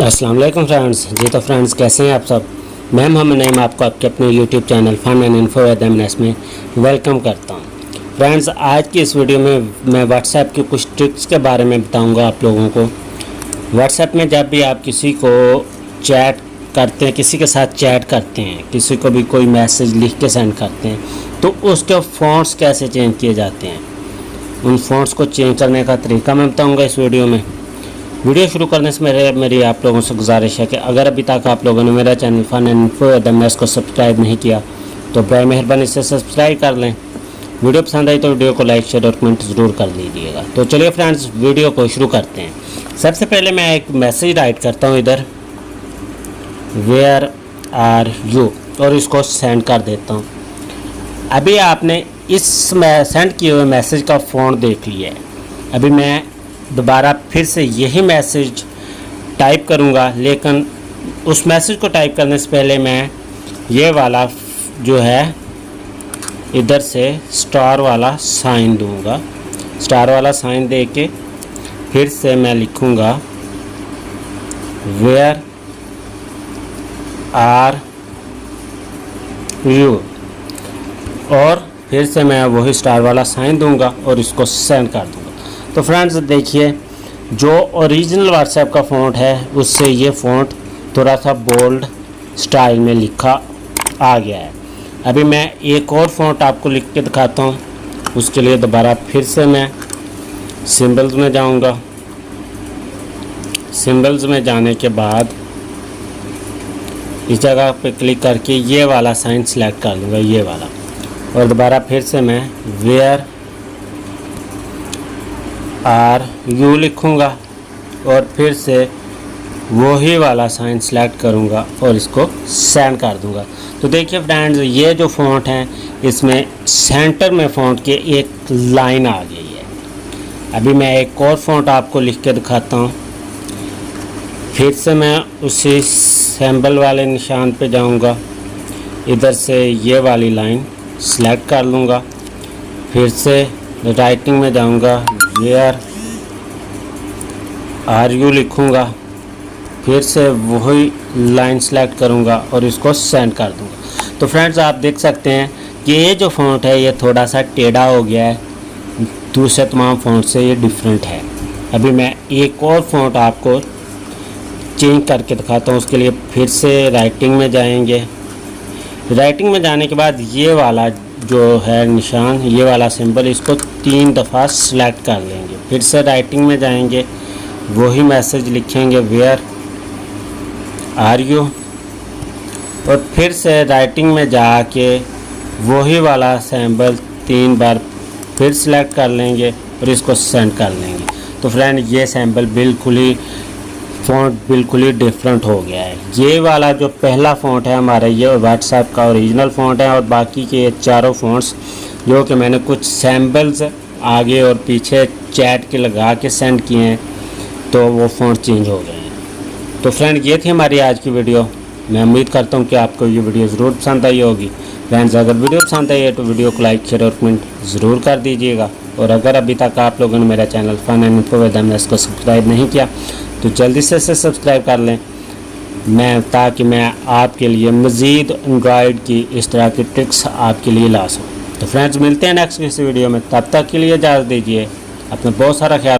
अस्सलाम वालेकुम फ्रेंड्स। जी तो फ्रेंड्स, कैसे हैं आप सब। मैं मोहम्मद नईम आपको आपके अपने YouTube channel fun and info with MNS में वेलकम करता हूं। फ्रेंड्स, आज की इस वीडियो में मैं व्हाट्सएप की कुछ ट्रिक्स के बारे में बताऊंगा आप लोगों को। व्हाट्सएप में जब भी आप किसी को चैट करते हैं, किसी के साथ चैट करते हैं, किसी को भी कोई मैसेज लिख के सेंड करते हैं, तो उसके फ़ॉन्ट्स कैसे चेंज किए जाते हैं, उन फ़ॉन्ट्स को चेंज करने का तरीका मैं बताऊँगा इस वीडियो में। वीडियो शुरू करने से मेरी आप लोगों से गुजारिश है कि अगर अभी तक आप लोगों ने मेरा channel fun and info with MNS को सब्सक्राइब नहीं किया तो बड़ी मेहरबानी से सब्सक्राइब कर लें। वीडियो पसंद आई तो वीडियो को लाइक शेयर और कमेंट ज़रूर कर लीजिएगा। तो चलिए फ्रेंड्स, वीडियो को शुरू करते हैं। सबसे पहले मैं एक मैसेज राइट करता हूँ इधर, वेयर आर यू, और इसको सेंड कर देता हूँ। अभी आपने इस सेंड किए हुए मैसेज का फ़ॉन्ट देख लिया है। अभी मैं दोबारा फिर से यही मैसेज टाइप करूँगा, लेकिन उस मैसेज को टाइप करने से पहले मैं ये वाला जो है इधर से स्टार वाला साइन दूंगा। स्टार वाला साइन दे के फिर से मैं लिखूँगा वेयर आर यू, और फिर से मैं वही स्टार वाला साइन दूंगा और इसको सेंड कर दूंगा। तो फ्रेंड्स देखिए, जो ओरिजिनल व्हाट्सएप का फ़ॉन्ट है उससे ये फ़ॉन्ट थोड़ा सा बोल्ड स्टाइल में लिखा आ गया है। अभी मैं एक और फ़ॉन्ट आपको लिख के दिखाता हूँ। उसके लिए दोबारा फिर से मैं सिंबल्स में जाऊँगा। सिंबल्स में जाने के बाद इस जगह पे क्लिक करके ये वाला साइन सेलेक्ट कर लूँगा, ये वाला, और दोबारा फिर से मैं वेयर आर यू लिखूँगा और फिर से वही वाला साइन सेलेक्ट करूँगा और इसको सेंड कर दूँगा। तो देखिए फ्रेंड्स, ये जो फ़ॉन्ट है इसमें सेंटर में फ़ॉन्ट के एक लाइन आ गई है। अभी मैं एक और फ़ॉन्ट आपको लिख के दिखाता हूँ। फिर से मैं उसी सिंबल वाले निशान पे जाऊँगा, इधर से ये वाली लाइन सेलेक्ट कर लूँगा, फिर से राइटिंग में जाऊँगा, वेयर आर यू लिखूँगा, फिर से वही लाइन सेलेक्ट करूँगा और इसको सेंड कर दूँगा। तो फ्रेंड्स, आप देख सकते हैं कि ये जो फ़ॉन्ट है ये थोड़ा सा टेढ़ा हो गया है, दूसरे तमाम फ़ॉन्ट से ये डिफरेंट है। अभी मैं एक और फ़ॉन्ट आपको चेंज करके दिखाता हूँ। उसके लिए फिर से राइटिंग में जाएंगे। राइटिंग में जाने के बाद ये वाला जो है निशान, ये वाला सिंबल, इसको 3 दफ़ा सेलेक्ट कर लेंगे। फिर से राइटिंग में जाएंगे, वही मैसेज लिखेंगे वेयर आर यू, और फिर से राइटिंग में जाके वही वाला सिंबल 3 बार फिर सेलेक्ट कर लेंगे और इसको सेंड कर लेंगे। तो फ्रेंड, ये सिंबल बिल्कुल ही फ़ॉन्ट बिल्कुल ही डिफरेंट हो गया है। ये वाला जो पहला फ़ॉन्ट है हमारा, ये व्हाट्सएप का ओरिजिनल फ़ॉन्ट है, और बाकी के ये चारों फ़ॉन्ट्स जो कि मैंने कुछ सैम्पल्स आगे और पीछे चैट के लगा के सेंड किए हैं, तो वो फ़ॉन्ट चेंज हो गए हैं। तो फ्रेंड, ये थी हमारी आज की वीडियो। मैं उम्मीद करता हूँ कि आपको ये वीडियो ज़रूर पसंद आई होगी। फ्रेंड्स, अगर वीडियो पसंद आई है तो वीडियो को लाइक शेयर और कमेंट ज़रूर कर दीजिएगा। और अगर अभी तक आप लोगों ने मेरा channel fun and info with MNS को सब्सक्राइब नहीं किया तो जल्दी से सब्सक्राइब कर लें, ताकि मैं आपके लिए मज़ीद एंड्रॉयड की इस तरह की ट्रिक्स आपके लिए ला सकूँ। तो फ्रेंड्स, मिलते हैं नेक्स्ट किसी वीडियो में। तब तक के लिए इजाज़त दीजिए। अपना बहुत सारा ख्याल